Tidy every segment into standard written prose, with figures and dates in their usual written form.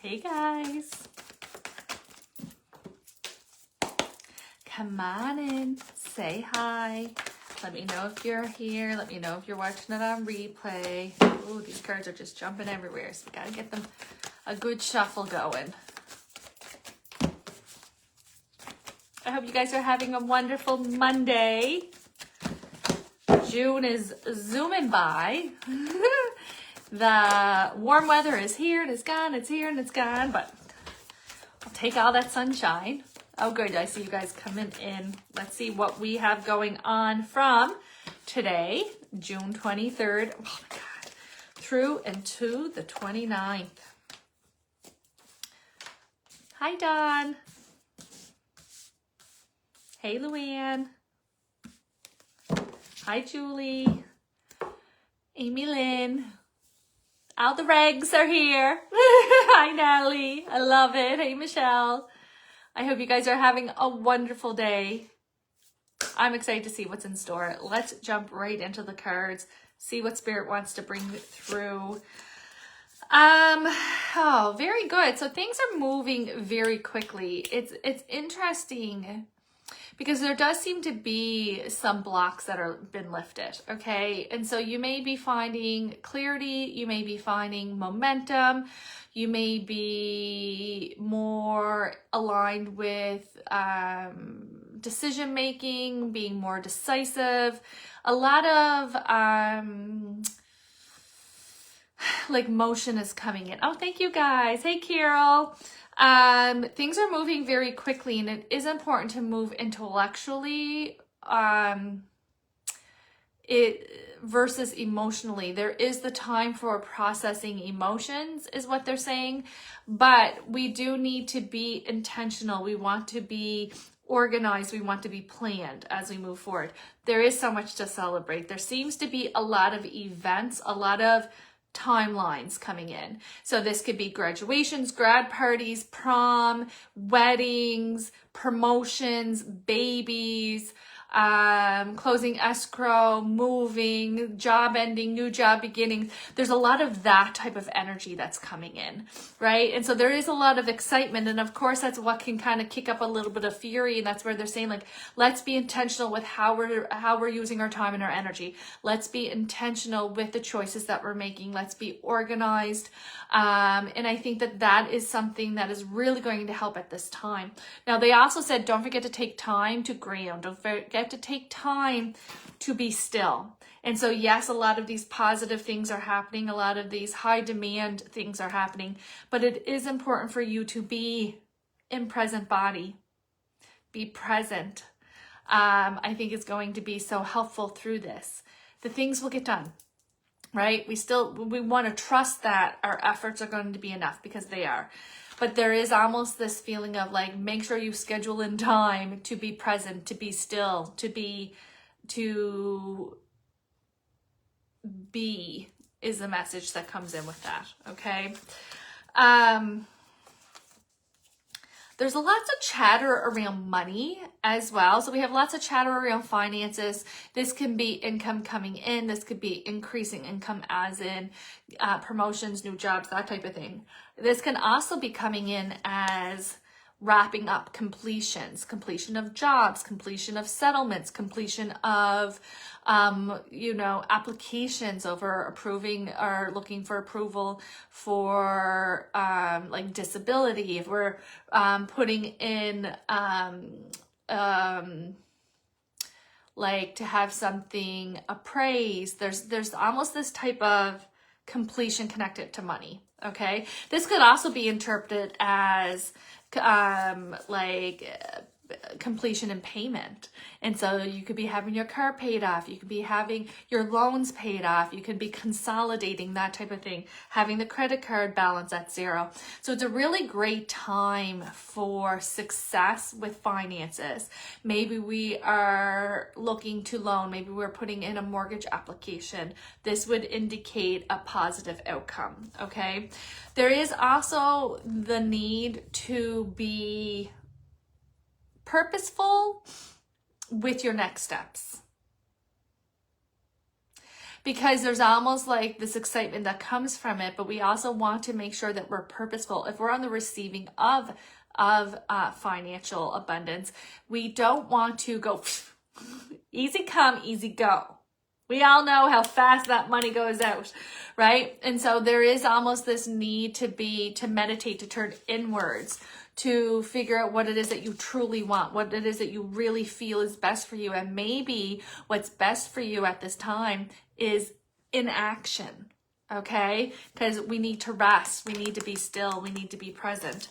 Hey guys. Come on in, say hi. Let me know if you're here. Let me know if you're watching it on replay. Oh, these cards are just jumping everywhere, so we gotta get them a good shuffle going. I hope you guys are having a wonderful Monday. June is zooming by. The warm weather is here and it's gone. It's here and it's gone, but I'll take all that sunshine. Oh, good. I see you guys coming in. Let's see what we have going on from today, June 23rd. Oh my God. Through and to the 29th. Hi, Dawn. Hey, Luann. Hi, Julie. Amy Lynn. All the regs are here. Hi, Natalie. I love it. Hey, Michelle. I hope you guys are having a wonderful day. I'm excited to see what's in store. Let's jump right into the cards, see what Spirit wants to bring through. Oh, very good. So things are moving very quickly. It's interesting because there does seem to be some blocks that are been lifted, okay? And so you may be finding clarity, you may be finding momentum, you may be more aligned with decision making, being more decisive. A lot of like motion is coming in. Oh, thank you guys. Hey, Carol. Things are moving very quickly, and it is important to move intellectually versus emotionally. There is the time for processing emotions is what they're saying, but we do need to be intentional. We want to be organized. We want to be planned as we move forward. There is so much to celebrate. There seems to be a lot of events, a lot of timelines coming in. So this could be graduations, grad parties, prom, weddings, promotions, babies, closing escrow, moving, job ending, new job beginning. There's a lot of that type of energy that's coming in, right? And so there is a lot of excitement. And of course, that's what can kind of kick up a little bit of fury. And that's where they're saying, like, let's be intentional with how we're using our time and our energy. Let's be intentional with the choices that we're making. Let's be organized. And I think that is something that is really going to help at this time. Now, they also said, don't forget to take time to ground. Don't forget to take time to be still. And so, yes, a lot of these positive things are happening. A lot of these high demand things are happening. But it is important for you to be in present body. Be present. I think it's going to be so helpful through this. The things will get done. Right? We want to trust that our efforts are going to be enough, because they are. But there is almost this feeling of, like, make sure you schedule in time to be present, to be still, to be is the message that comes in with that. Okay. There's lots of chatter around money as well. So we have lots of chatter around finances. This can be income coming in. This could be increasing income as in promotions, new jobs, that type of thing. This can also be coming in as wrapping up completion of jobs, completion of settlements, completion of, applications over approving or looking for approval for, like disability. If we're, putting in, like to have something appraised, there's almost this type of completion connected to money. Okay. This could also be interpreted as, completion and payment. And so you could be having your car paid off. You could be having your loans paid off. You could be consolidating, that type of thing, having the credit card balance at zero. So it's a really great time for success with finances. Maybe we are looking to loan. Maybe we're putting in a mortgage application. This would indicate a positive outcome. Okay. There is also the need to be purposeful with your next steps. because there's almost like this excitement that comes from it, but we also want to make sure that we're purposeful. If we're on the receiving of financial abundance, we don't want to go easy come, easy go. We all know how fast that money goes out, right? And so there is almost this need to meditate, to turn inwards, to figure out what it is that you truly want, what it is that you really feel is best for you. And maybe what's best for you at this time is inaction, okay? Because we need to rest, we need to be still, we need to be present.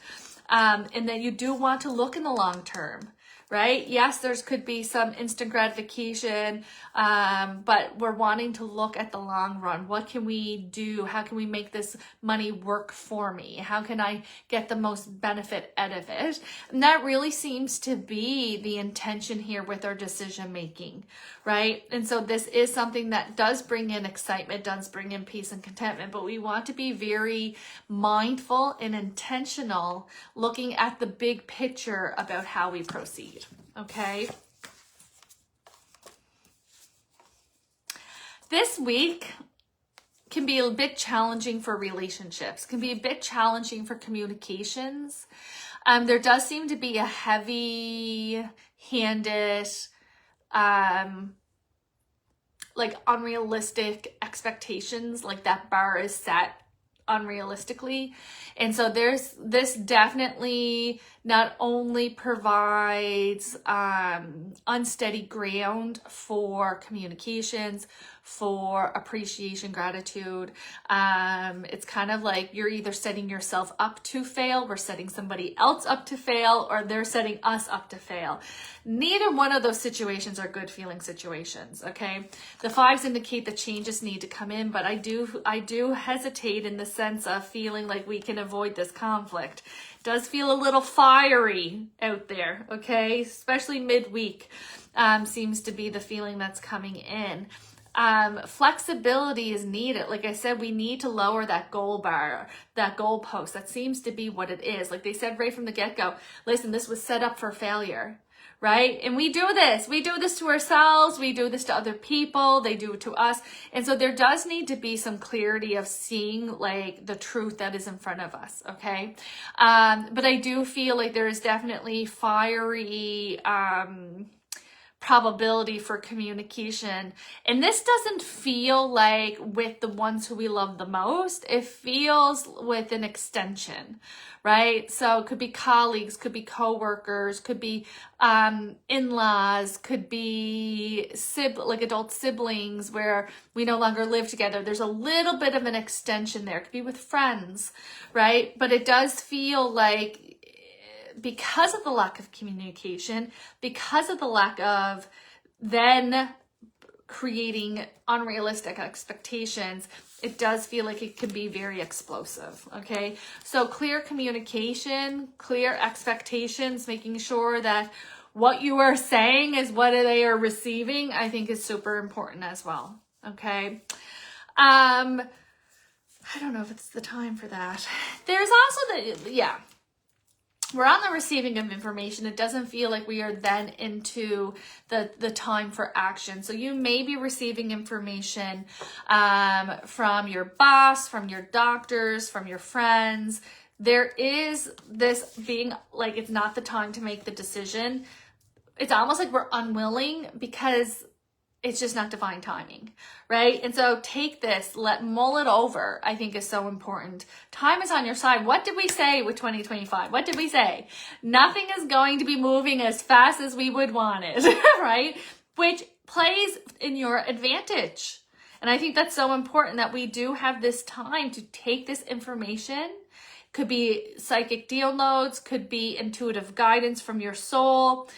And then you do want to look in the long term, right? Yes, there's could be some instant gratification, but we're wanting to look at the long run. What can we do? How can we make this money work for me? How can I get the most benefit out of it? And that really seems to be the intention here with our decision making, right? And so this is something that does bring in excitement, does bring in peace and contentment, but we want to be very mindful and intentional, looking at the big picture about how we proceed. Okay. This week can be a bit challenging for relationships, can be a bit challenging for communications. There does seem to be a heavy-handed, like unrealistic expectations, like that bar is set unrealistically. And so this definitely not only provides unsteady ground for communications, for appreciation, gratitude. It's kind of like you're either setting yourself up to fail, we're setting somebody else up to fail, or they're setting us up to fail. Neither one of those situations are good feeling situations, okay? The fives indicate that changes need to come in, but I do hesitate in the sense of feeling like we can avoid this conflict. It does feel a little fiery out there, okay? Especially midweek seems to be the feeling that's coming in. Flexibility is needed. Like I said, we need to lower that goal bar, that goal post. That seems to be what it is. Like they said right from the get-go, listen, this was set up for failure, right? And we do this to ourselves. We do this to other people. They do it to us. And so there does need to be some clarity of seeing like the truth that is in front of us. Okay. But I do feel like there is definitely fiery, probability for communication. And this doesn't feel like with the ones who we love the most. It feels with an extension, right? So it could be colleagues, could be coworkers, could be in-laws, could be like adult siblings where we no longer live together. There's a little bit of an extension there. It could be with friends, right? But it does feel like because of the lack of communication, because of the lack of then creating unrealistic expectations, it does feel like it can be very explosive, okay? So clear communication, clear expectations, making sure that what you are saying is what they are receiving, I think is super important as well, okay? I don't know if it's the time for that. There's also we're on the receiving of information. It doesn't feel like we are then into the time for action. So you may be receiving information from your boss, from your doctors, from your friends. There is this being like it's not the time to make the decision. It's almost like we're unwilling because it's just not divine timing, right? And so take this, mull it over, I think is so important. Time is on your side. What did we say with 2025? What did we say? Nothing is going to be moving as fast as we would want it, right? Which plays in your advantage. And I think that's so important that we do have this time to take this information. Could be psychic downloads, could be intuitive guidance from your soul.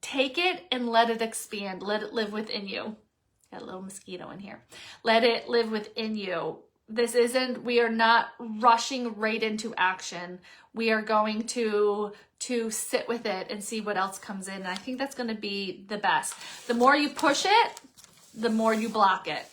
Take it and let it expand. Let it live within you. Got a little mosquito in here. Let it live within you. We are not rushing right into action. We are going to sit with it and see what else comes in. And I think that's going to be the best. The more you push it, the more you block it.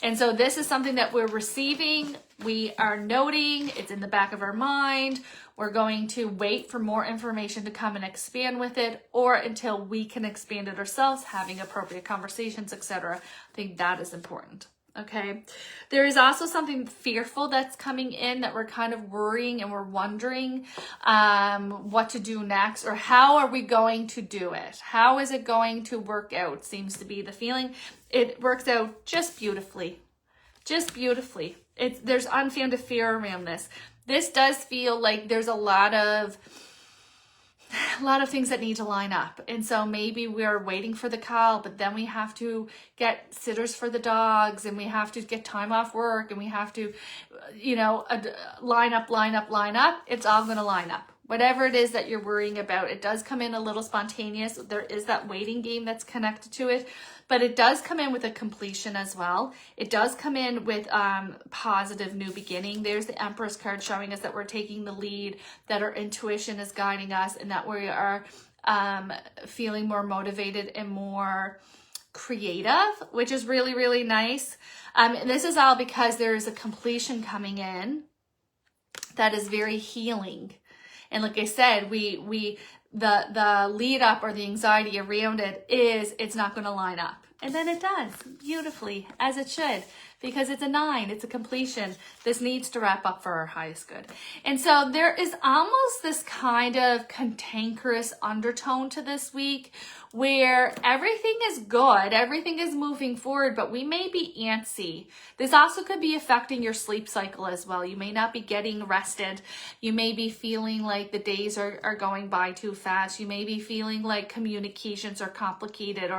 And so this is something that we're receiving. We are noting. It's in the back of our mind. We're going to wait for more information to come and expand with it, or until we can expand it ourselves, having appropriate conversations, etc. I think that is important. Okay. There is also something fearful that's coming in that we're kind of worrying and we're wondering what to do next, or how are we going to do it? How is it going to work out? Seems to be the feeling. It works out just beautifully. Just beautifully. There's unfounded fear around this. This does feel like there's a lot of things that need to line up. And so maybe we're waiting for the call, but then we have to get sitters for the dogs, and we have to get time off work, and we have to, line up. It's all going to line up. Whatever it is that you're worrying about, it does come in a little spontaneous. There is that waiting game that's connected to it, but it does come in with a completion as well. It does come in with positive new beginning. There's the Empress card showing us that we're taking the lead, that our intuition is guiding us, and that we are feeling more motivated and more creative, which is really, really nice. And this is all because there is a completion coming in that is very healing. And like I said, the lead up or the anxiety around it is it's not going to line up. And then it does beautifully, as it should, because it's a 9, it's a completion. This needs to wrap up for our highest good. And so there is almost this kind of cantankerous undertone to this week where everything is good, everything is moving forward, but we may be antsy. This also could be affecting your sleep cycle as well. You may not be getting rested. You may be feeling like the days are going by too fast. You may be feeling like communications are complicated,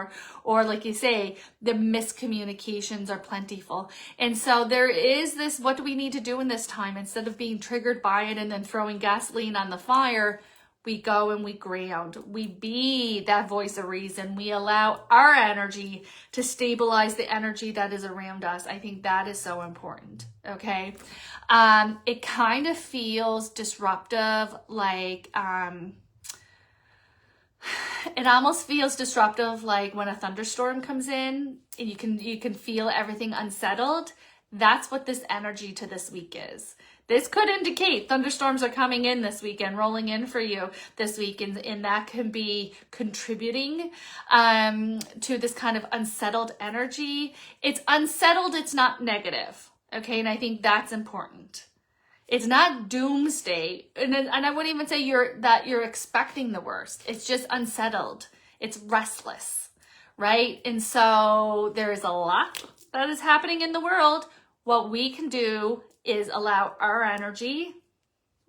or like you say, the miscommunications are plentiful. And so there is this, what do we need to do in this time? Instead of being triggered by it and then throwing gasoline on the fire, we go and we ground. We be that voice of reason. We allow our energy to stabilize the energy that is around us. I think that is so important. Okay. It kind of feels disruptive, like, it almost feels disruptive, like when a thunderstorm comes in and you can feel everything unsettled. That's what this energy to this week is. This could indicate thunderstorms are coming in this weekend, rolling in for you this week, and that can be contributing to this kind of unsettled energy. It's unsettled, it's not negative, okay? And I think that's important. It's not doomsday, and I wouldn't even say you're expecting the worst. It's just unsettled. It's restless, right? And so there is a lot that is happening in the world. What we can do is allow our energy,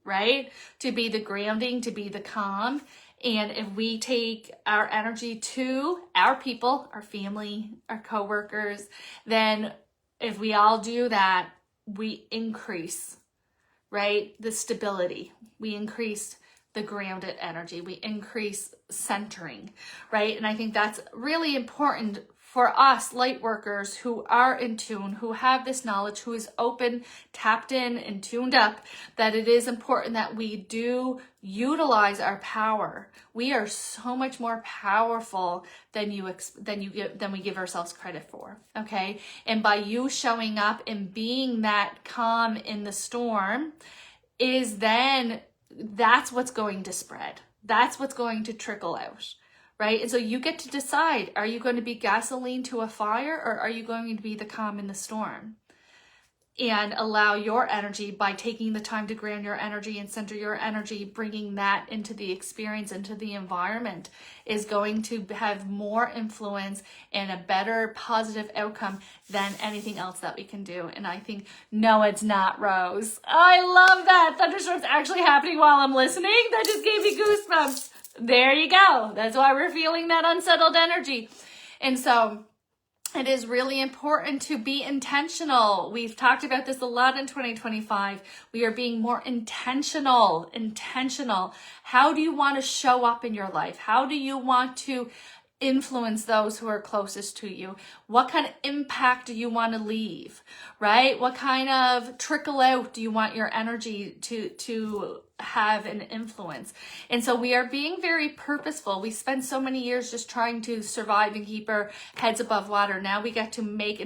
right, to be the grounding, to be the calm. And if we take our energy to our people, our family, our coworkers, then if we all do that, we increase, right, the stability. We increase the grounded energy. We increase centering, right? And I think that's really important for us light workers who are in tune, who have this knowledge, who is open, tapped in, and tuned up, that it is important that we do utilize our power. We are so much more powerful than we give ourselves credit for. Okay, and by you showing up and being that calm in the storm, that's what's going to spread. That's what's going to trickle out. Right? And so you get to decide, are you going to be gasoline to a fire, or are you going to be the calm in the storm? And allow your energy, by taking the time to ground your energy and center your energy, bringing that into the experience, into the environment, is going to have more influence and a better positive outcome than anything else that we can do. And I think, no, it's not, Rose. I love that. Thunderstorms actually happening while I'm listening. That just gave me goosebumps. There you go. That's why we're feeling that unsettled energy. And so it is really important to be intentional. We've talked about this a lot in 2025. We are being more intentional. How do you want to show up in your life? How do you want to influence those who are closest to you? What kind of impact do you want to leave, right? What kind of trickle out do you want your energy to have an influence. And so we are being very purposeful. We spend so many years just trying to survive and keep our heads above water. Now we get to make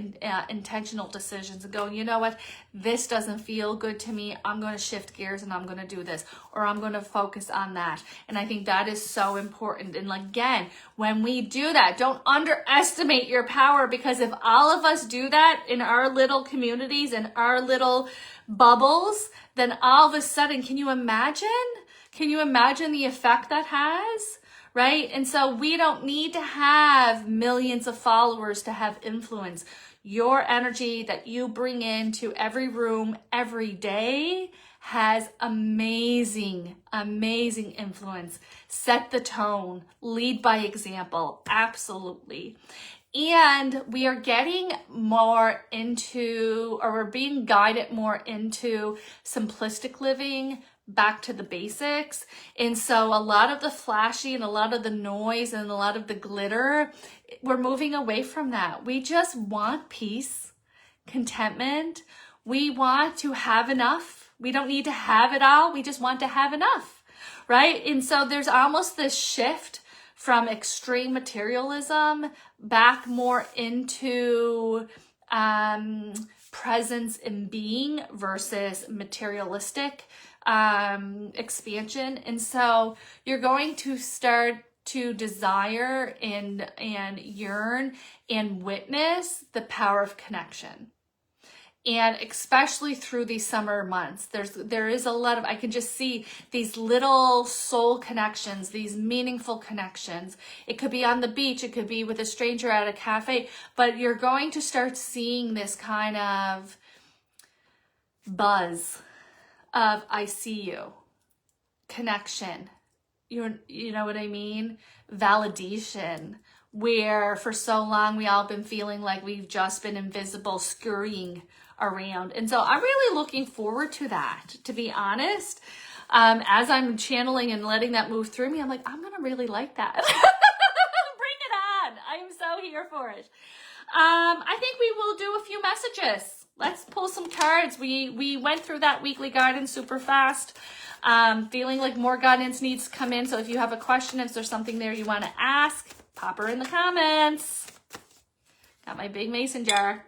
intentional decisions and go, you know what, this doesn't feel good to me. I'm going to shift gears and I'm going to do this, or I'm going to focus on that. And I think that is so important. And again, when we do that, don't underestimate your power, because if all of us do that in our little communities and our little bubbles, then all of a sudden, can you imagine? Can you imagine the effect that has? Right? And so we don't need to have millions of followers to have influence. Your energy that you bring into every room every day has amazing, amazing influence. Set the tone, lead by example. Absolutely. And we are getting more into, or we're being guided more into simplistic living, back to the basics. And so a lot of the flashy and a lot of the noise and a lot of the glitter, we're moving away from that. We just want peace, contentment. We want to have enough. We don't need to have it all. We just want to have enough, right? And so there's almost this shift from extreme materialism back more into presence in being versus materialistic expansion. And so you're going to start to desire and yearn and witness the power of connection. And especially through these summer months, there is a lot of, I can just see these little soul connections, these meaningful connections. It could be on the beach, it could be with a stranger at a cafe, but you're going to start seeing this kind of buzz of I see you, connection, you know what I mean? Validation, where for so long we all been feeling like we've just been invisible, scurrying around. And so I'm really looking forward to that, to be honest. As I'm channeling and letting that move through me, I'm like, I'm gonna really like that. Bring it on. I'm so here for it. I think we will do a few messages. Let's pull some cards. We went through that weekly guidance super fast. Feeling like more guidance needs to come in. So if you have a question, if there's something there you want to ask, pop her in the comments. Got my big mason jar.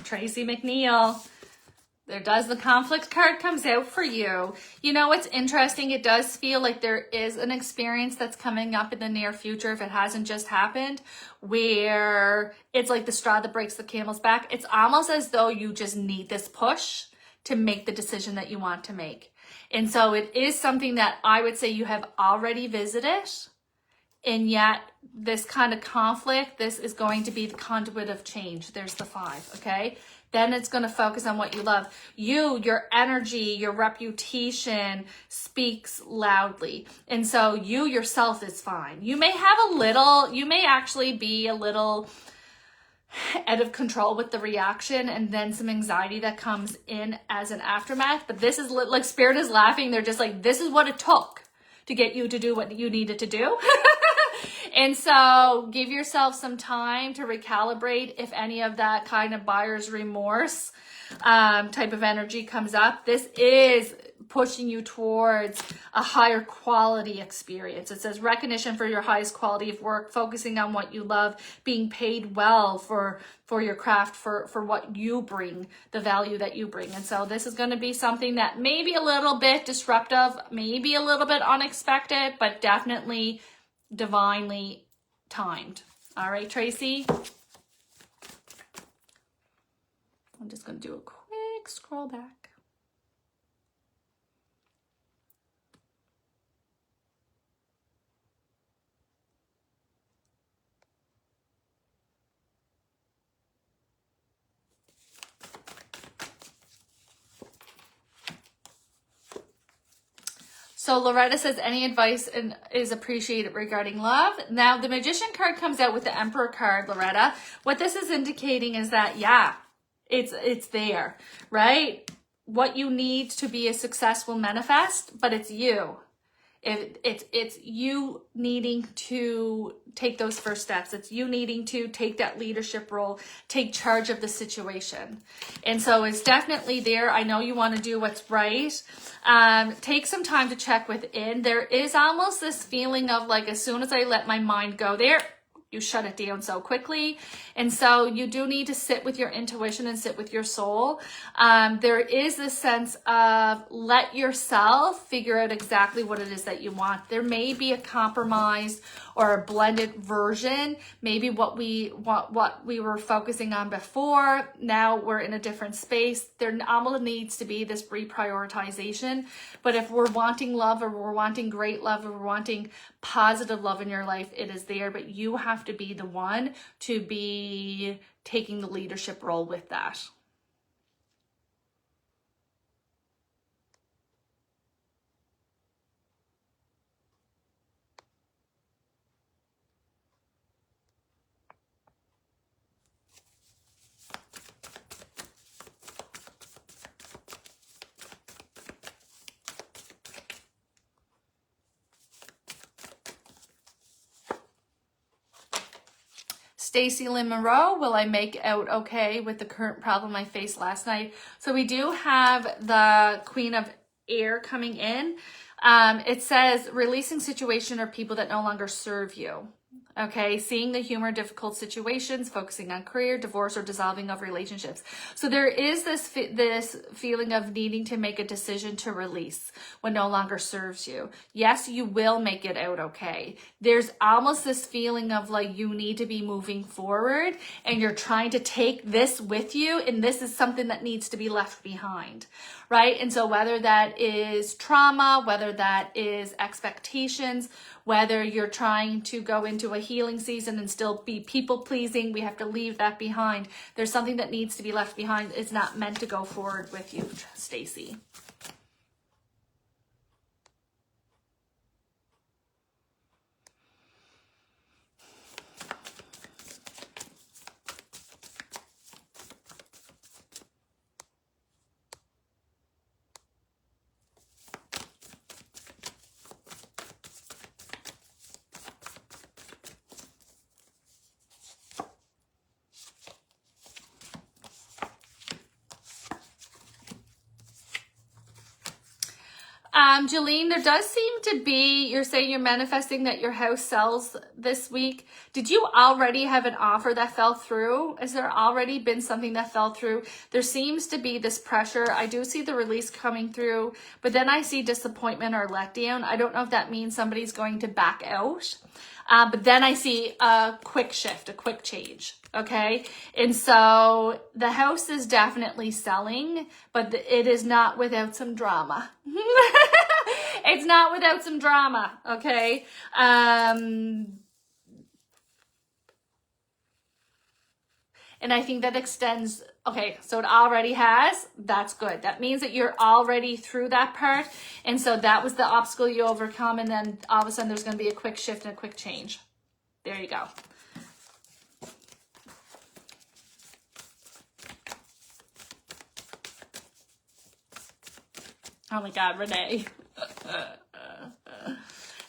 Tracy McNeil. There does, the conflict card comes out for you. You know, what's interesting, it does feel like there is an experience that's coming up in the near future, if it hasn't just happened, where it's like the straw that breaks the camel's back. It's almost as though you just need this push to make the decision that you want to make. And so it is something that I would say you have already visited. And yet this kind of conflict, this is going to be the conduit of change. There's the 5, okay? Then it's going to focus on what you love. Your energy, your reputation speaks loudly. And so you yourself is fine. You may actually be a little out of control with the reaction, and then some anxiety that comes in as an aftermath. But this is like Spirit is laughing. They're just like, this is what it took to get you to do what you needed to do. And so give yourself some time to recalibrate if any of that kind of buyer's remorse type of energy comes up. This is pushing you towards a higher quality experience. It says recognition for your highest quality of work, focusing on what you love, being paid well for your craft, for what you bring, the value that you bring. And so this is going to be something that may be a little bit disruptive, maybe a little bit unexpected, but definitely divinely timed. All right, Tracy. I'm just going to do a quick scroll back. So Loretta says any advice is appreciated regarding love. Now the Magician card comes out with the Emperor card, Loretta. What this is indicating is that, yeah, it's there, right? What you need to be a success will manifest, but it's you. It's you needing to take those first steps. It's you needing to take that leadership role, take charge of the situation. And so it's definitely there. I know you want to do what's right. Take some time to check within. There is almost this feeling of like, as soon as I let my mind go there, you shut it down so quickly. And so you do need to sit with your intuition and sit with your soul. There is this sense of let yourself figure out exactly what it is that you want. There may be a compromise or a blended version. Maybe what we were focusing on before, now we're in a different space. There almost needs to be this reprioritization. But if we're wanting love, or we're wanting great love, or we're wanting positive love in your life, it is there. But you have to be the one to be taking the leadership role with that. Stacy Lynn Monroe, will I make out okay with the current problem I faced last night? So we do have the Queen of Air coming in. It says releasing situation or people that no longer serve you. Okay, seeing the humor in difficult situations, focusing on career, divorce, or dissolving of relationships. So there is this feeling of needing to make a decision to release what no longer serves you. Yes, you will make it out okay. There's almost this feeling of like you need to be moving forward and you're trying to take this with you, and this is something that needs to be left behind, right? And so whether that is trauma, whether that is expectations, whether you're trying to go into a healing season and still be people pleasing, we have to leave that behind. There's something that needs to be left behind. It's not meant to go forward with you, Stacy. Jolene, there does seem to be, you're saying you're manifesting that your house sells this week. Did you already have an offer that fell through? Has there already been something that fell through? There seems to be this pressure. I do see the release coming through, but then I see disappointment or letdown. I don't know if that means somebody's going to back out. But then I see a quick shift, a quick change. Okay. And so the house is definitely selling, but it is not without some drama. It's not without some drama. Okay. And I think that extends. Okay, so it already has. That's good. That means that you're already through that part. And so that was the obstacle you overcome. And then all of a sudden there's going to be a quick shift and a quick change. There you go. Oh my God, Renee.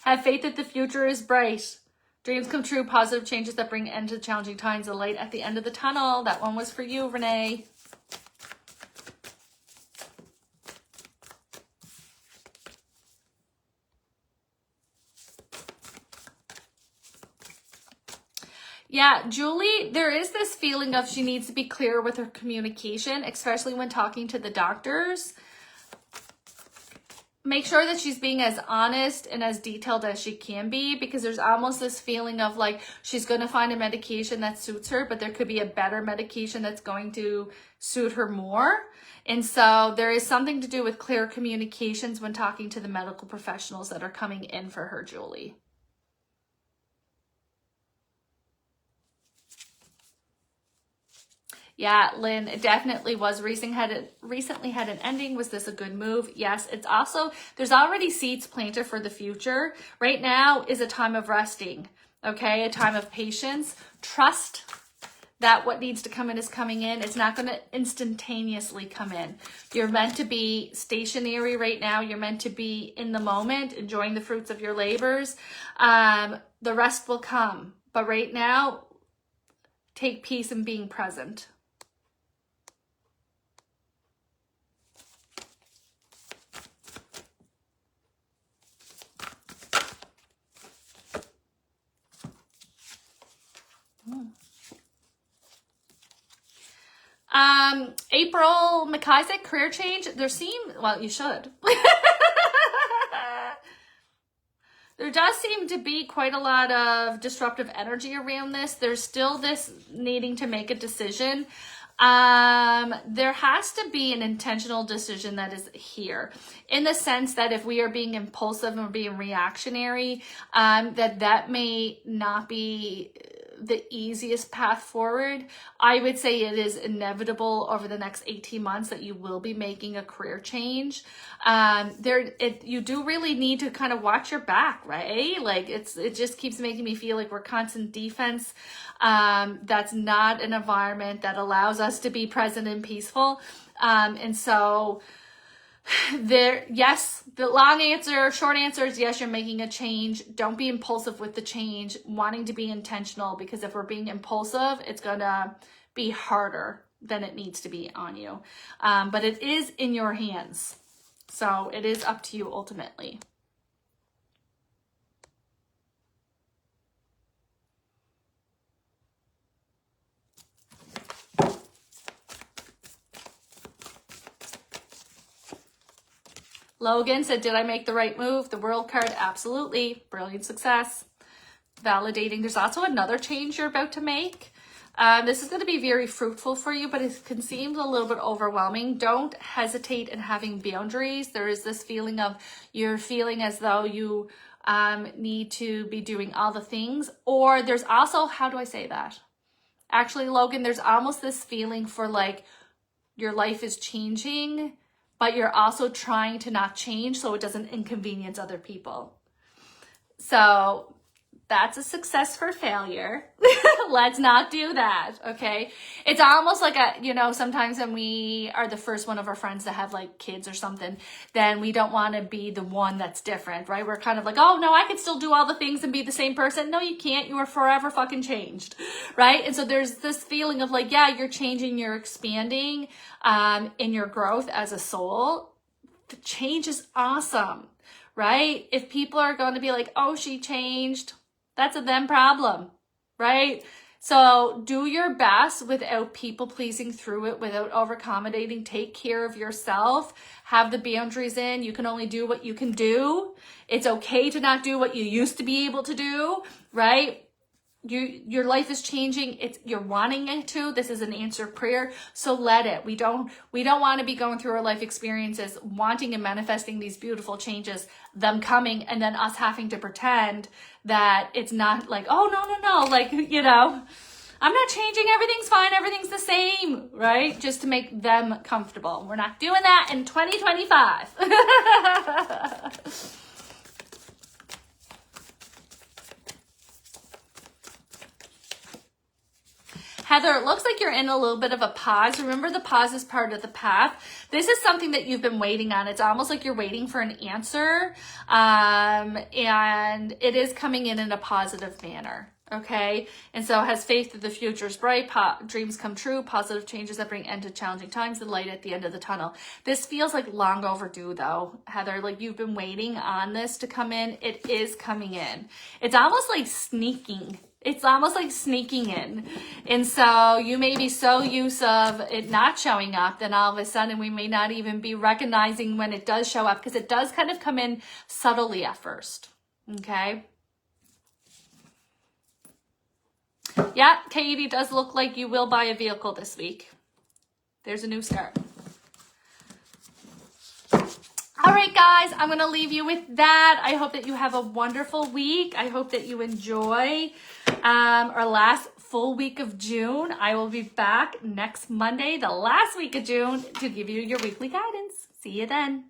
Have faith that the future is bright. Dreams come true, positive changes that bring end to challenging times, the light at the end of the tunnel. That one was for you, Renee. Yeah, Julie, there is this feeling of she needs to be clear with her communication, especially when talking to the doctors. Make sure that she's being as honest and as detailed as she can be, because there's almost this feeling of like she's going to find a medication that suits her, but there could be a better medication that's going to suit her more. And so there is something to do with clear communications when talking to the medical professionals that are coming in for her, Julie. Yeah, Lynn, it definitely was. Recently had an ending. Was this a good move? Yes. It's also, there's already seeds planted for the future. Right now is a time of resting, okay? A time of patience. Trust that what needs to come in is coming in. It's not going to instantaneously come in. You're meant to be stationary right now. You're meant to be in the moment, enjoying the fruits of your labors. The rest will come. But right now, take peace in being present. April McIsaac, career change. Well, you should. There does seem to be quite a lot of disruptive energy around this. There's still this needing to make a decision. There has to be an intentional decision that is here, in the sense that if we are being impulsive and being reactionary, that may not be the easiest path forward. I would say it is inevitable over the next 18 months that you will be making a career change. You do really need to kind of watch your back, right? Like it just keeps making me feel like we're constant defense. That's not an environment that allows us to be present and peaceful. And so yes, the short answer is yes, you're making a change. Don't be impulsive with the change, wanting to be intentional, because if we're being impulsive, it's going to be harder than it needs to be on you. But it is in your hands. So it is up to you ultimately. Logan said, did I make the right move? The World card, absolutely. Brilliant success. Validating. There's also another change you're about to make. This is going to be very fruitful for you, but it can seem a little bit overwhelming. Don't hesitate in having boundaries. There is this feeling of you're feeling as though you need to be doing all the things. Or there's also, how do I say that? Actually, Logan, there's almost this feeling for like your life is changing, but you're also trying to not change so it doesn't inconvenience other people. So that's a success for failure. Let's not do that, okay? It's almost like sometimes when we are the first one of our friends to have like kids or something, then we don't want to be the one that's different, right? We're kind of like, oh no, I can still do all the things and be the same person. No, you can't. You are forever fucking changed, right? And so there's this feeling of like, yeah, you're changing, you're expanding in your growth as a soul. The change is awesome, right? If people are going to be like, oh, she changed, that's a them problem, right? So do your best without people pleasing through it, without over accommodating. Take care of yourself. Have the boundaries in. You can only do what you can do. It's okay to not do what you used to be able to do, right? Your life is changing. You're wanting it to. This is an answered prayer. So let it. We don't want to be going through our life experiences, wanting and manifesting these beautiful changes, them coming, and then us having to pretend that it's not like, oh, no. Like, I'm not changing. Everything's fine. Everything's the same, right? Just to make them comfortable. We're not doing that in 2025. Heather, it looks like you're in a little bit of a pause. Remember, the pause is part of the path. This is something that you've been waiting on. It's almost like you're waiting for an answer. And it is coming in a positive manner. Okay. And so has faith that the future is bright, dreams come true, positive changes that bring end to challenging times, the light at the end of the tunnel. This feels like long overdue though, Heather, like you've been waiting on this to come in. It is coming in. It's almost like sneaking. It's almost like sneaking in. And so you may be so used of it not showing up, then all of a sudden we may not even be recognizing when it does show up, because it does kind of come in subtly at first. Okay. Yeah, Katie, does look like you will buy a vehicle this week. There's a new start. All right, guys, I'm going to leave you with that. I hope that you have a wonderful week. I hope that you enjoy our last full week of June. I will be back next Monday, the last week of June, to give you your weekly guidance. See you then.